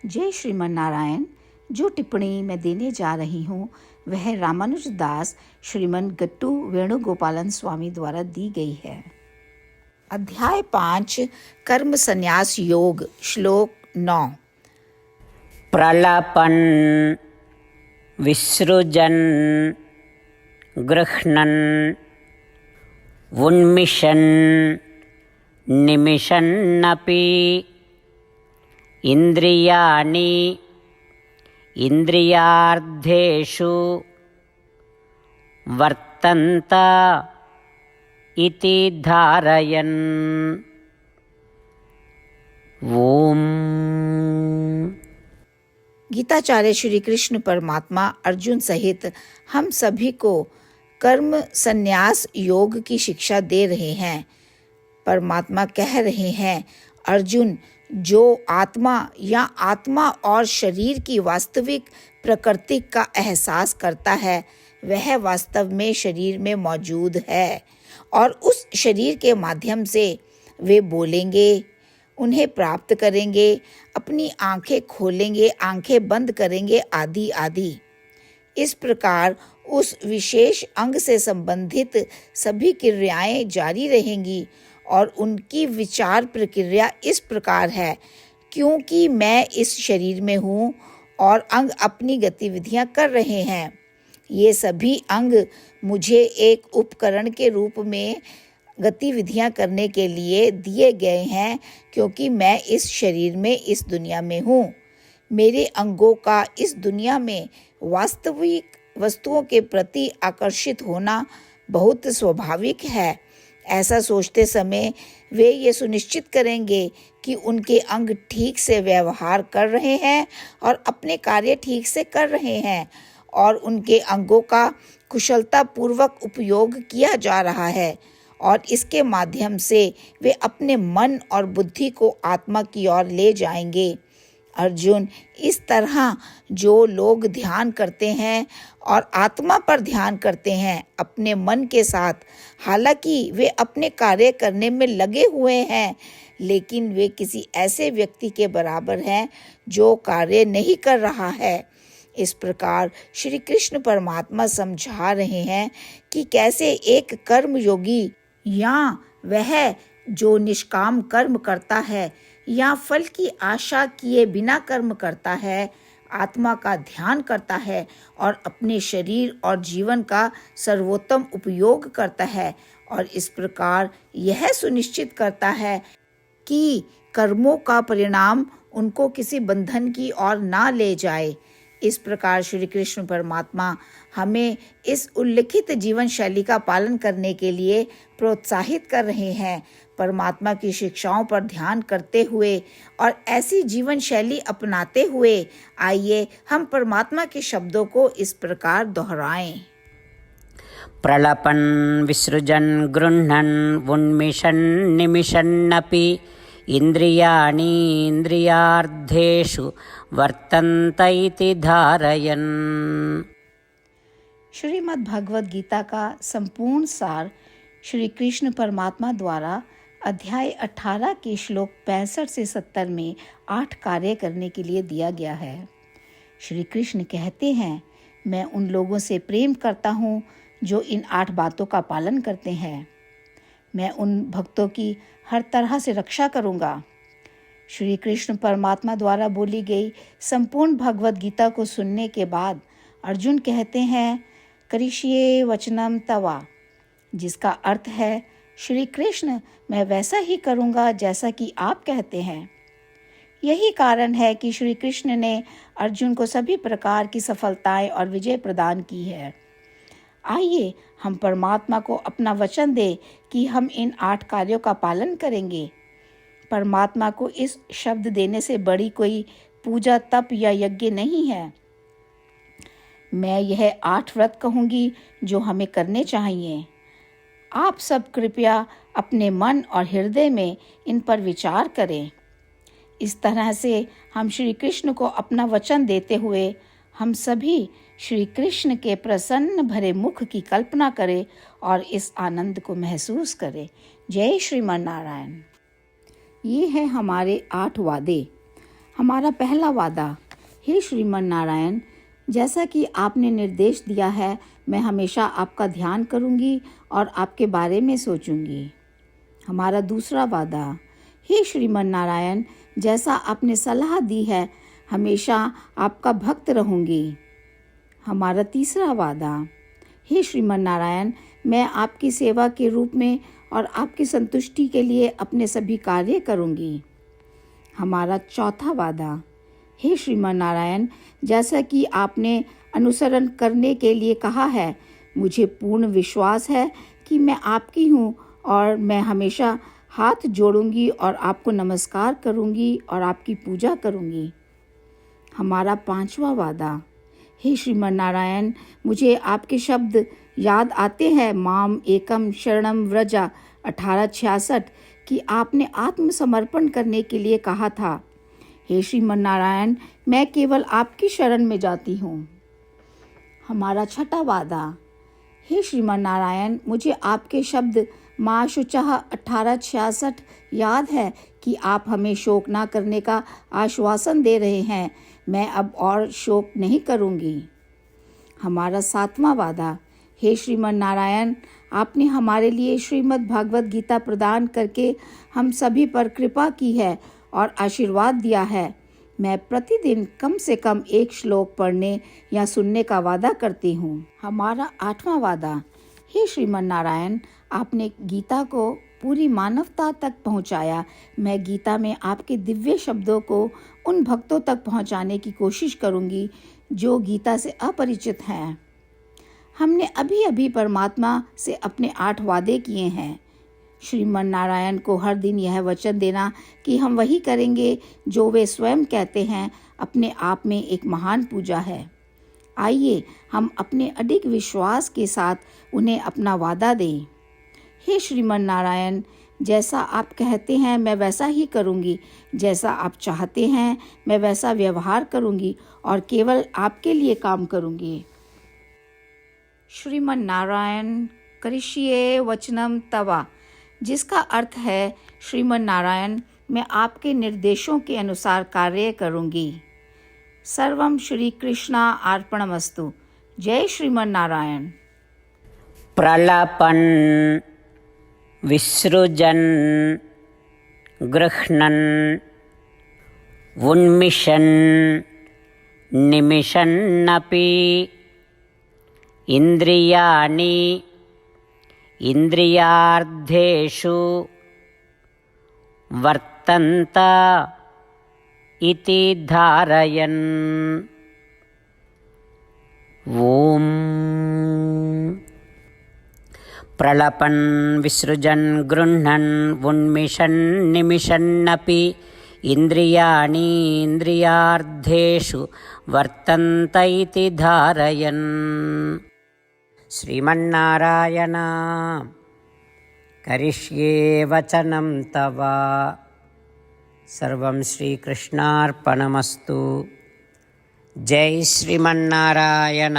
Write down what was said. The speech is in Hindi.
जय श्रीमन नारायण। जो टिप्पणी मैं देने जा रही हूँ वह रामानुज दास श्रीमन गट्टू वेणुगोपालन स्वामी द्वारा दी गई है। अध्याय 5 कर्म संन्यास योग, श्लोक 9। प्रलपन् विसृजन् गृह्णन् उन्मिषन् निमिषन्नपि इन्द्रियाणि इन्द्रियार्थेषु वर्तन्त इति धारयन्। ओम। गीताचार्य श्री कृष्ण परमात्मा अर्जुन सहित हम सभी को कर्म संन्यास योग की शिक्षा दे रहे हैं। परमात्मा कह रहे हैं, अर्जुन, जो आत्मा या आत्मा और शरीर की वास्तविक प्रकृति का एहसास करता है वह वास्तव में शरीर में मौजूद है और उस शरीर के माध्यम से वे बोलेंगे, उन्हें प्राप्त करेंगे, अपनी आंखें खोलेंगे, आंखें बंद करेंगे, आदि आदि। इस प्रकार उस विशेष अंग से संबंधित सभी क्रियाएं जारी रहेंगी और उनकी विचार प्रक्रिया इस प्रकार है, क्योंकि मैं इस शरीर में हूँ और अंग अपनी गतिविधियाँ कर रहे हैं। ये सभी अंग मुझे एक उपकरण के रूप में गतिविधियाँ करने के लिए दिए गए हैं, क्योंकि मैं इस शरीर में, इस दुनिया में हूँ। मेरे अंगों का इस दुनिया में वास्तविक वस्तुओं के प्रति आकर्षित होना बहुत स्वाभाविक है। ऐसा सोचते समय वे ये सुनिश्चित करेंगे कि उनके अंग ठीक से व्यवहार कर रहे हैं और अपने कार्य ठीक से कर रहे हैं और उनके अंगों का कुशलतापूर्वक उपयोग किया जा रहा है और इसके माध्यम से वे अपने मन और बुद्धि को आत्मा की ओर ले जाएंगे। अर्जुन, इस तरह जो लोग ध्यान करते हैं और आत्मा पर ध्यान करते हैं अपने मन के साथ, हालांकि वे अपने कार्य करने में लगे हुए हैं, लेकिन वे किसी ऐसे व्यक्ति के बराबर हैं जो कार्य नहीं कर रहा है। इस प्रकार श्री कृष्ण परमात्मा समझा रहे हैं कि कैसे एक कर्म योगी या वह जो निष्काम कर्म करता है या फल की आशा किए बिना कर्म करता है, आत्मा का ध्यान करता है और अपने शरीर और जीवन का सर्वोत्तम उपयोग करता है और इस प्रकार यह सुनिश्चित करता है कि कर्मों का परिणाम उनको किसी बंधन की ओर ना ले जाए। इस प्रकार श्री कृष्ण परमात्मा हमें इस उल्लिखित जीवन शैली का पालन करने के लिए प्रोत्साहित कर रहे हैं। परमात्मा की शिक्षाओं पर ध्यान करते हुए और ऐसी जीवन शैली अपनाते हुए आइए हम परमात्मा के शब्दों को इस प्रकार दोहराएं। प्रलपन् विसृजन् गृह्णन् उन्मिषन् निमिषन्नपि इन्द्रियाणि इन्द्रियार्थेषु वर्तन्त इति धारयन्। श्रीमद् भगवद गीता का संपूर्ण सार श्री कृष्ण परमात्मा द्वारा अध्याय 18 के श्लोक 65 से 70 में 8 कार्य करने के लिए दिया गया है। श्री कृष्ण कहते हैं, मैं उन लोगों से प्रेम करता हूँ जो इन 8 बातों का पालन करते हैं। मैं उन भक्तों की हर तरह से रक्षा करूँगा। श्री कृष्ण परमात्मा द्वारा बोली गई संपूर्ण भगवद गीता को सुनने के बाद अर्जुन कहते हैं, करिष्ये वचनम तवा, जिसका अर्थ है, श्री कृष्ण, मैं वैसा ही करूँगा जैसा कि आप कहते हैं। यही कारण है कि श्री कृष्ण ने अर्जुन को सभी प्रकार की सफलताएं और विजय प्रदान की है। आइए हम परमात्मा को अपना वचन दें कि हम इन 8 कार्यों का पालन करेंगे। परमात्मा को इस शब्द देने से बड़ी कोई पूजा, तप या यज्ञ नहीं है। मैं यह 8 व्रत कहूँगी जो हमें करने चाहिए। आप सब कृपया अपने मन और हृदय में इन पर विचार करें। इस तरह से हम श्री कृष्ण को अपना वचन देते हुए हम सभी श्री कृष्ण के प्रसन्न भरे मुख की कल्पना करें और इस आनंद को महसूस करें। जय श्रीमन नारायण। ये हैं हमारे 8 वादे। हमारा पहला वादा। हे श्रीमन नारायण, जैसा कि आपने निर्देश दिया है, मैं हमेशा आपका ध्यान करूंगी और आपके बारे में सोचूंगी। हमारा दूसरा वादा। हे श्रीमन नारायण, जैसा आपने सलाह दी है, हमेशा आपका भक्त रहूंगी। हमारा तीसरा वादा। हे श्रीमन नारायण, मैं आपकी सेवा के रूप में और आपकी संतुष्टि के लिए अपने सभी कार्य करूंगी। हमारा चौथा वादा। हे श्रीमन नारायण, जैसा कि आपने अनुसरण करने के लिए कहा है, मुझे पूर्ण विश्वास है कि मैं आपकी हूँ और मैं हमेशा हाथ जोड़ूंगी और आपको नमस्कार करूंगी और आपकी पूजा करूंगी। हमारा पांचवा वादा। हे श्रीमन नारायण, मुझे आपके शब्द याद आते हैं, माम एकम शरणम व्रजा 1866, कि आपने आत्मसमर्पण करने के लिए कहा था। हे श्रीमन नारायण, मैं केवल आपकी शरण में जाती हूँ। हमारा छठा वादा। हे श्रीमन नारायण, मुझे आपके शब्द माँ शुचः 1866 याद है कि आप हमें शोक ना करने का आश्वासन दे रहे हैं। मैं अब और शोक नहीं करूँगी। हमारा सातवां वादा। हे श्रीमन नारायण, आपने हमारे लिए श्रीमद् भागवत गीता प्रदान करके हम सभी पर कृपा की है और आशीर्वाद दिया है। मैं प्रतिदिन कम से कम एक श्लोक पढ़ने या सुनने का वादा करती हूँ। हमारा आठवां वादा। हे श्रीमन नारायण, आपने गीता को पूरी मानवता तक पहुँचाया। मैं गीता में आपके दिव्य शब्दों को उन भक्तों तक पहुँचाने की कोशिश करूँगी जो गीता से अपरिचित हैं। हमने अभी अभी परमात्मा से अपने 8 वादे किए हैं। श्रीमन नारायण को हर दिन यह वचन देना कि हम वही करेंगे जो वे स्वयं कहते हैं, अपने आप में एक महान पूजा है। आइए हम अपने अडिग विश्वास के साथ उन्हें अपना वादा दें। हे श्रीमन नारायण, जैसा आप कहते हैं मैं वैसा ही करूँगी। जैसा आप चाहते हैं मैं वैसा व्यवहार करूँगी और केवल आपके लिए काम करूँगी। श्रीमन नारायण करिष्ये वचनम तवा, जिसका अर्थ है, श्रीमन नारायण, मैं आपके निर्देशों के अनुसार कार्य करूँगी। सर्वम श्री कृष्णा अर्पणमस्तु। जय श्रीमन नारायण। प्रलपन् विसृजन् गृह्णन् उन्मिषन् निमिषन्नपि इन्द्रियाणि इन्द्रियार्थेषु वर्तन्त इति धारयन्। ॐ प्रलपन् विसृजन् गृह्णन् उन्मिषन् निमिषन्नपि इन्द्रियाणि इन्द्रियार्थेषु वर्तन्त इति धारयन्। श्रीमन्नारायण करिष्ये वचनं तव। सर्वं श्रीकृष्णार्पणमस्तु। जय श्रीमन्नारायण।